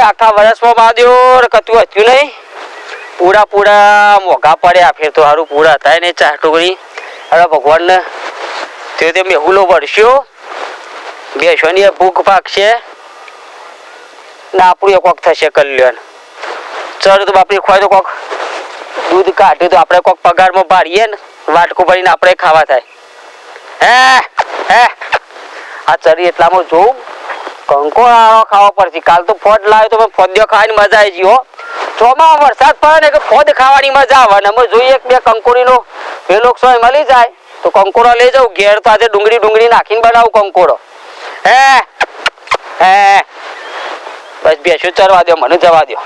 આખા વર્ષમાં બાદ્યો કતું હતું નહીં પૂરા મોઘા પડ્યા ફેર તો સારું પૂરા થાય ને ચા ટુકડી અરે ભગવાન ને તે મેહુલો વળશ્યો બેસવાની ભૂખ પાકશે ને આપણું કોક થશે કલ્યાણ ચર તો બાપરી ખોય તો કોક દૂધ કાઢ્યું તો આપણે કોક પગારમાં ભારીએ ને વાટકું ભરીને આપણે ખાવા થાય હે આ ચરી એટલામાં જોઉં કંકોળો ખાવા પડશે કાલ તો ફોડ લાવ્યો તો ફોદ્યો ખાવાની મજા આવી ગઈ હો ચોમામાં વરસાદ પડે ને કે ફોદ ખાવાની મજા આવે ને અમે જોઈએ કે બે કંકોડીનો પેલો સોય મળી જાય તો કંકોડો લઈ જાઉં ઘેર તો આજે ડુંગળી નાખીને બનાવું કંકોડો હે બસ બેસો ચરવા દો મને જવા દો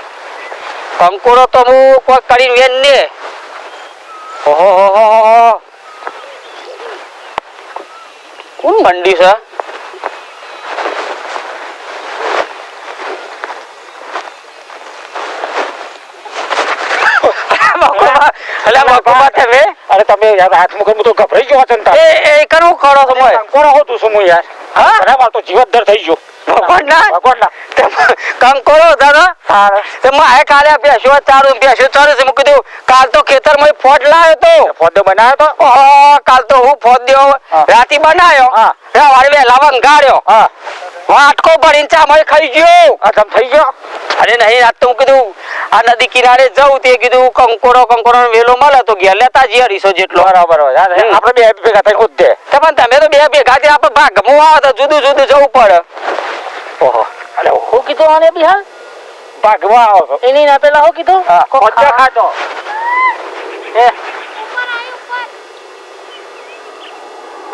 કંકોડો તો હું કોઈ કરીને વેન ને ઓહો કોણ મંડી છે અરે તમે યાર હાથ મુકન તો ગભરાઈ ગયો છો ને એ કરું ખરો સમય કંકોડો હો તું સમય યાર હા બરાબર તો જીવતદર થઈ ગયો ભગવાન કંકોડો દાદા તે માએ કાલે બેસો ચારું છે મૂકી દઉં કાલ તો ખેતરમાં ફોડ લાવ્યો તો ફોડ બનાવ્યો તો કાલ તો હું ફોડ દેવો રાતી બનાવ્યો વાળી વેલા વંગાડ્યો વાટકો ભરીને ચામય ખાઈ ગયો તમ થઈ ગયો અરે નહીં રાત તો હું કીધું આ નદી કિનારે જવું તે કીધું કંકોડો વેલો મળે તો ઘેર લેતા જઈએ અઢીસો જેટલો બરાબર આપણે બે ભેગા થઈ ખુદ દે પણ તમે તો બે ભેગા થી આપણે ભાગમાં આવે તો જુદું જવું પડે ઓહો અરે હું કીધું આને બી હા ભાગવા આવો છો એની ના પેલા હું કીધું કોચા ખાતો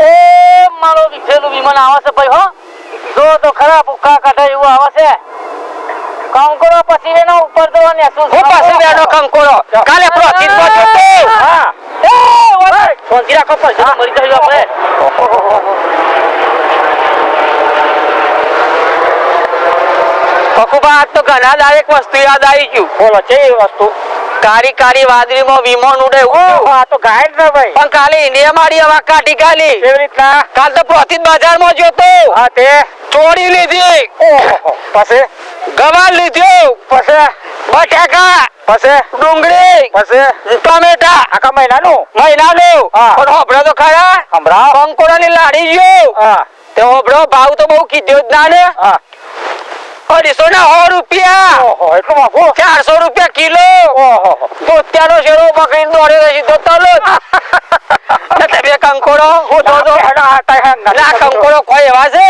એ મારો વિઠેલું વિમાન આવે છે ભાઈ હો જો તો ખરા ભૂખા કાઢે એવું આવે છે કંકોડો પછી એનો ઉપર તો ને શું હું પાછો એનો કંકોડો કાલે પ્રોસીડ માં જતો હા એ ઓય સોંજી રાખો પછી મરી જઈએ આપણે કકુબા તો ઘણા દાયક વસ્તુ યાદ આવી ગયું બોલો છે એ વસ્તુ કાળી વાદળીમાં વિમાન ઉડે આ તો ગાયબ ને ભાઈ પણ કાલે ઇન્ડિયા મારી હવા કાઢી કાલી કેવી રીતના કાલ તો પ્રોસીડ બજારમાં જોતો હા તે ચોરી લીધી ઓહો પછી ગવાર લીધું પછી બટાકા પછી ડુંગળી પછી ટમેટા આખા મહિનાનું પણ હોબળો તો ખરા હમણાં કંકોડાની લાડી ગયો હા તે હોબળો ભાવ તો બહુ કીધો જ ના ને હા 200 રૂપિયા ઓહો એટલું મોંઘું 400 રૂપિયા કિલો ઓહો તો અત્યારનો શેરો પકડીને દોડ્યો સીધો તરત તમે કંકોડો હું જોજો ના કંકોડો કોઈ એવા છે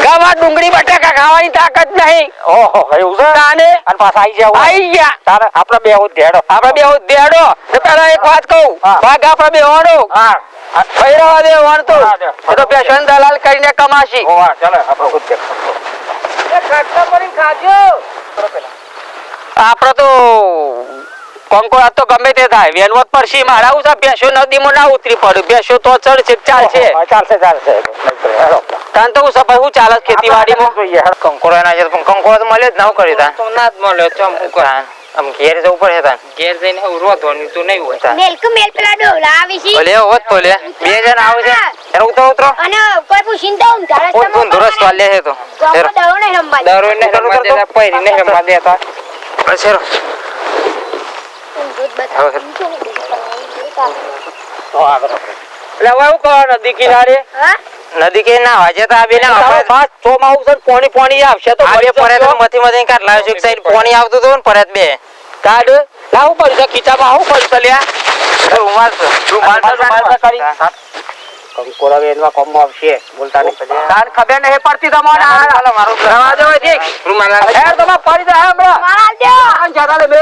ગાવા ડુંગળી બટાકા ખાવાની તાકાત નહીં ઓહો એવું છે તાને અને પાછા આવી ગયા તારે આપણે બે દેડો તો પેલા એક વાત કહું ભાગ આપણે બેવાનો હા ફૈરવા દેવાનું તો એ તો પેશન દલાલ કરીને કમાશી ચાલો આપણે ખુદ આપડે તો કંકોડા તો ગમે તે થાય વેનવત પરસી મારા ઉસા બેસો નદીમાં ના ઉતરી પડ્યું બેસો તો ચડશે ચાલશે તાન તો સભાઈ હું ચાલે ખેતીવાડીમાં કંકોડા ના છે પણ કંકોડા તો મળે જ ના કરી તા તો ના જ મળે ચમ ઉકરાન આમ ઘેર જવું પડે તા ઘેર જઈને રોધવાની તો નહીં હોય મેલ પેલા ડોલા આવી છે ઓલે હોત તો લે બે જણ આવે છે એનો ઉતરો અને કોઈ પૂછીને તો હું તારા કોણ કોણ દરસ વાલે છે તો દરો ને રમવા દરો ને રમવા દેતા પૈરી ને રમવા દેતા અસર લેવાયું કો નદી કિનારે હા નદી કે ના વાજે તો આબી ના આપણે પાસ ચોમાસું છે પાણી આવશે તો આબે પરે તો મથી કાઢ લાવ્યો એક સાઈડ પાણી આવતું તો ને પરત બે કાઢ લાવું પડશે ખીચામાં આવું પડશે લ્યા રૂમાલ કરી કંકોડા વેનવા કોમ આવશે બોલતા નહીં તાર ખબર નહીં પડતી તમને હાલો મારું રવા દેવો છે રૂમાલ હે તમે પડી જાય હમણાં મારા દે આન જાતા લે બે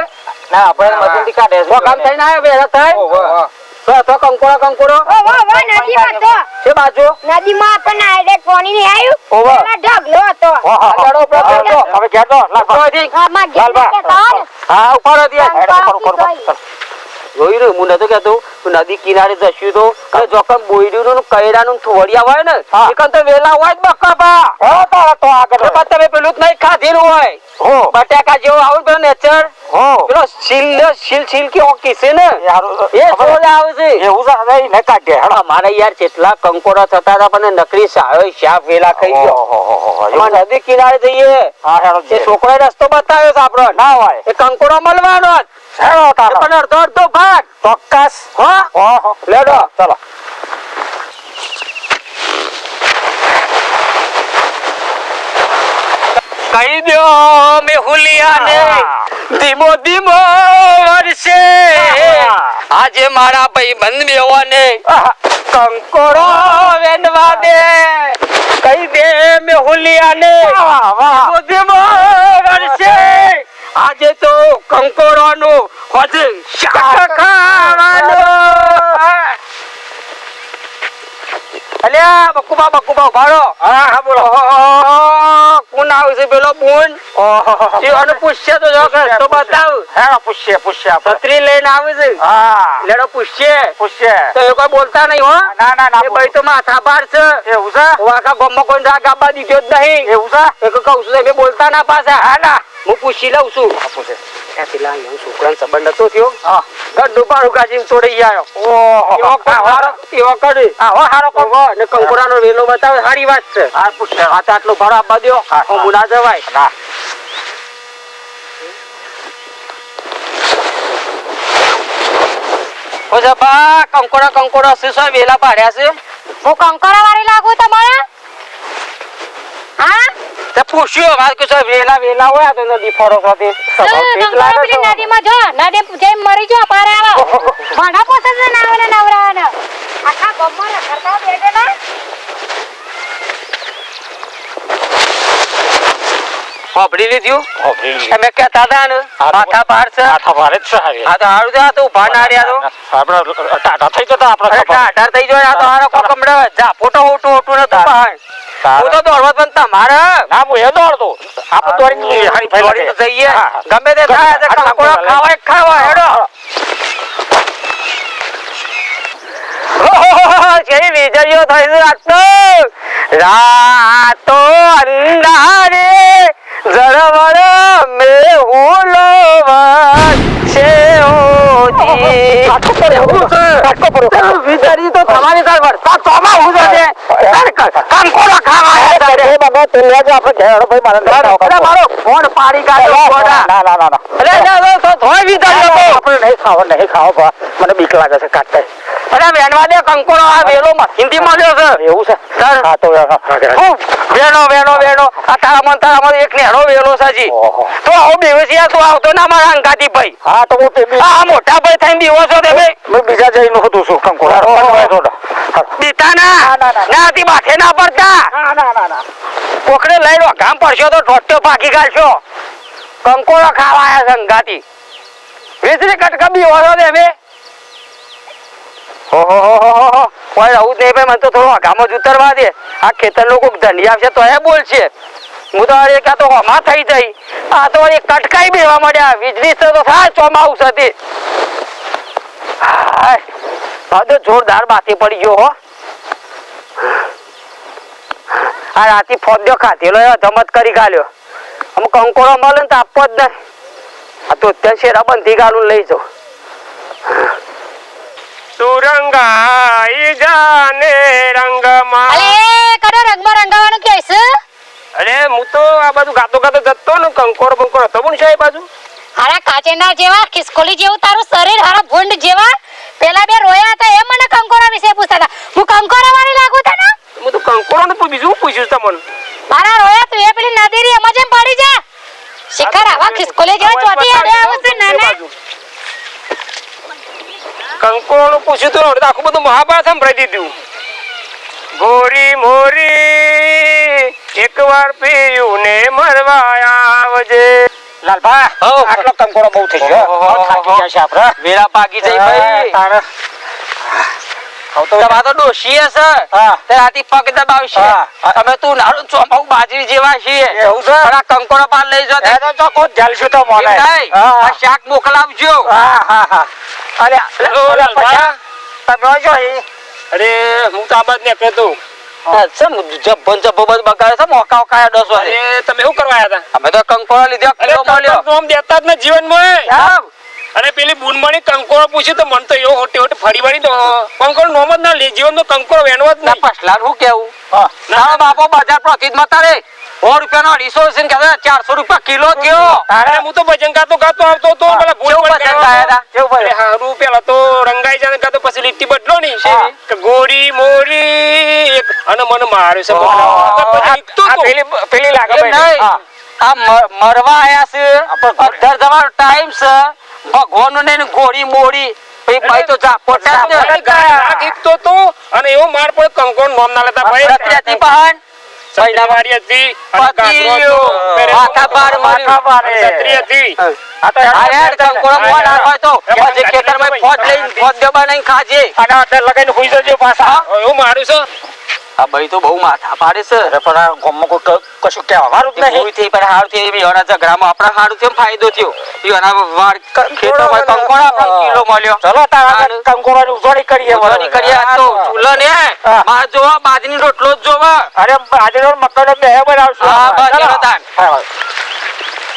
ના આપણે મતીથી કાઢે વો કામ થઈને આવ્યો બે થાય તો કંકોડો ઓ નદી માં તો છે બાજુ નદી માં તો ના આડે પાણી નહીં આવ્યું ઓવા. પેલા ઢગલો હતો આડો પ્રભુ હવે ઘેર તો હા માં ગેટ કે તાર હા ઉપર હતી કંકોડા જોઈ રહ્યો હું નતો કેતો નદી કિનારે જશું તો જોકમ બોયડ્યું નું કૈરાનું થોડિયા હોય ને એકન તો વેલા હોય જ બકાબા તો આગળ તમે પેલું જ નહીં ખાધેલું હોય બટાકા જેવું આવું પેલું નેચર હો પેલો સીલ કે ઓકી છે ને યાર એ છોડ આવે છે એવું છે નહીં ને કાઢે હેડો અમારે યાર કેટલા કંકોડા થતા હતા પણ નકરી શાપ વેલા ખાઈ ગયો અમારે નદી કિનારે જઈએ હા હેડો એ છોકરાએ રસ્તો બતાવ્યો છે આપણો ના હોય એ કંકોડો મળવાનો જ. હેડો એ તારો પણ અડધો ભાગ ચોક્કસ હા ઓહો લેડો ચલો કહી દો મેહુલિયાને ધીમો ધીમો વરસે આજે મારા ભાઈ બંધ બેવાને કંકોડો વેનવા દે કહી દે મેહુલિયાને ધીમો ધીમો વરસે આજે તો કંકોડોનું હજુ શાક ખાવાનું અલ્યા બકુબા ભાડો હા હા બોલો કોણ આવે છે પેલો બોન અને પૂછશે તો જો તો બતાવ હેડો પૂછીએ આપણે છત્રી લઈને આવે છે હા લેડો પૂછશે પૂછીએ તો એ કોઈ બોલતા નહીં હો ના ના ના એ ભાઈ તો માથા બાર છે એવું છે વાકા ગોમમાં કોઈ રાગ આપવા દીધો જ નહીં એવું છે એ કહું છું તમે બોલતા ના પાછા હા ના હું પૂછી લઉં છું પૂછે પેલા young છોકરાનો સંબંધ નતો થયો હા ગड्ढू પાડું કાચીને તોડી આવ્યો ઓહો એવો કરે આવો હારો ઓહો, ને કંકોડાનો વેલો બતાવે સારી વાત છે હા પૂછે આ તો આટલો ભાડો આપવા દ્યો હા, હા. હું ના જવાય ના ઓ જપા કંકોડા શું વેલા પાડ્યા છે હું કંકોડા વાળી લાગુ તમારે હા તે પૂછ્યો વાત કે સાહેબ વેલા હોય આ તો નદી ફરો સાથે કંકોડા પેલી નદીમાં જો નદી જઈને મરી જો પારે આવો ભાડા પોસે છે નાવને નવરાને આખા ગમમાં રખડતા બેઠેલા હોબડી લીધું તમે કહેતા હતા ને માથા ભાર છે માથા ભારે જ છે હવે આ તો હારું છે આ તો ઉભા ના રહ્યા તો આપણે ટાટા થઈ જતા આપણે અરે ટાઢા થઈ જાય આ તો હારો કોકમડે જા ફોટો ઓટું નતું પાય હું તો દોડવા પણ તમારે ના હું એ દોડતો આપણે દોડી દોડી તો જઈએ ગમે તે થાય છે કંકોડો ખાવા હેડો કેવી વીજળીઓ થઈ છે આજ તો રાતો અંધારે જળવળ મેહુલો વરસે ઓજી વીજળી તો તમારી સાલ વરસાદ ચોમા હું છે કંકોડો ખાવા મારો ફોન પાડી કાઢ્યો ના ના ના અરે થોય વીજળી આપણે નહીં ખાવો મને બીક લાગે છે કાઢતા અરે વેણવા દે કંકોડો આ વેલો મશીનથી મળ્યો છે એવું છે સર હા તો વેણો આ તારામાં એક નેરો વેલો છે જી ઓહો તો આવો બેવસિયા તું આવતો ના મારા અંગાતી ભાઈ હા તો હું આ મોટા ભાઈ થઈને બીવો છો તમે બીજા જઈને હતું શું કંકોડા દીતા ના નાથી માથે ના પડતા પોખડે લઈ લો ગામ પડશો તો ઠોટ્યો પાકી કાઢશો કંકોડો ખાવા આયા છે અંગાતી વીજળી કટકા બીવો છો તમે ઓહો કોઈ આવું નહીં ભાઈ મને તો થોડું ગામમાં જ ઉતરવા દે આ ખેતર લોકો ધંધી આવશે તો એ બોલશે હું તો અરે ક્યાં તો હમા થઈ જઈ આ તો એક કટકાઈ બેવા મળ્યા વીજળી તો થાય ચોમાવું છે તે જોરદાર બાતી પડી ગયો હો આ રાતી ફોદ્યો ખાધેલો ધમત કરી ગાલ્યો આમ કંકોડો મળે ને તો આપવો જ નહીં આ તો અત્યારે શેરા બંધી ગાલું લઈ જાઉં સુરંગાઈ જાને રંગમાં અલે કડો રંગમાં રંગાવાનું કે છે અરે હું તો આ બાજુ ગાતો જતો ને કંકોર બંકોર હતો પણ છે એ બાજુ હારા કાચેંડા જેવા ખિસકોલી જેવું તારું શરીર હારા ભૂંડ જેવા પેલા બે રોયા હતા એ મને કંકોરા વિશે પૂછતા હતા હું કંકોરા વાળી લાગુ તા ને હું તો કંકોરો ને બીજું પૂછ્યું તમને મારા રોયા તું એ પેલી નદીરી એમાં જેમ પડી જા શિખર આવા ખિસકોલી જેવા ચોથી આડે આવું છે નાના કંકોરો નું પૂછ્યું તો આખું બધું મહાભારત સંભળાઈ દીધું ગોરી મોરી એકવાર પીયું ને મરવા આવજે લાલભા આટલો કંકોરો બહુ થઈ ગયો થાકી ગયા છે આપણે વેલા પાકી જઈ ભાઈ તારે તમાર તો ડોશી હશે તે રાતી પગ દબાવશે અમે તું નારું ચોમાવું બાજરી જેવા છીએ એવું છે આ કંકોડો પાર લઈ જો એ તો ચોખ્ખો જલશું તો મોને આ શાક મોકલાવજો હા અરે લાલભા તમે જો અરે હું તો આ બાદ ને કહેતો સમ જબ્બન જબ્બન બગાડે છે મોકા કાયા 10 વાગે અરે તમે શું કરવા આયા હતા? અમે તો કંકોડા લીધા અરે કિલો મળ્યો કંકોડો આમ દેતા જ ને જીવનમાં. સાહેબ અને પેલી બુનમણી કંકોડો પૂછ્યું તો મને તો એવો હોટી હોટી ફરી વળી તો કંકોડો નોમ જ ના લે જીવનનો કંકોડો વેણવો જ ના નહીં. પસલા નું કેવું ના બાપો બજાર પ્રતિદ માં તારે 100 રૂપિયાનો 250 છે ને 400 રૂપિયા કિલો થયો અરે હું તો ભજન ગાતો આવતો તો પેલા કેવું ભજન ગાયા તા? કેવું ભજન? અરે હારું પેલા તો રંગાઈ જાય ગાતો પછી લીટી બદલો ની હા. કે ગોરી મોરી એક અને મને માર્યું છે બોલા. પેલી લાગે એમ નહીં. આ મરવા આયા છે અધર જવાનો ટાઈમ છે ભગવાન ને ગોળી મોડી પછી ભાઈ તો જા પોટા અને એવો માર પડે કંકોડ નોમ ના લેતા ભાઈ રત્યાથી પહાણ સૈના વાળી હતી અને પતી ગાગરો હતો, ગયો. પહેરેલો માથા પાર માર્યું. માથા પાર અને છત્રી હતી. આ તો આ હેડ કંકોડો મોડ હોય તો પછી ખેતરમાં ફોજ લઈને ફોજ દબા નહીં ખાજે અને અંદર લગાઈને હુઈ જજો પાછા એવું માર્યું છે. આ ભાઈ તો બહુ માથા પાડે છે પણ આ ગામમાં કોઈ કશું કહેવાનું જ નહીં. ભૂલ થઈ પણ હારું થઈ એના ઝઘડામાં આપણા હારું થયું ફાયદો થયો એના વાડ ખેતરમાં કંકોડા પણ કિલો મળ્યો ચલો તારા કંકોડાની ઉજવણી કરીએ. ઉજવણી કરીએ આજ તો ચૂલો ને માર જોવા બાજરી રોટલો જ જોવા અરે આજે મકાનો બે બનાવશું. હા, બસ, ચલો તાન. હા.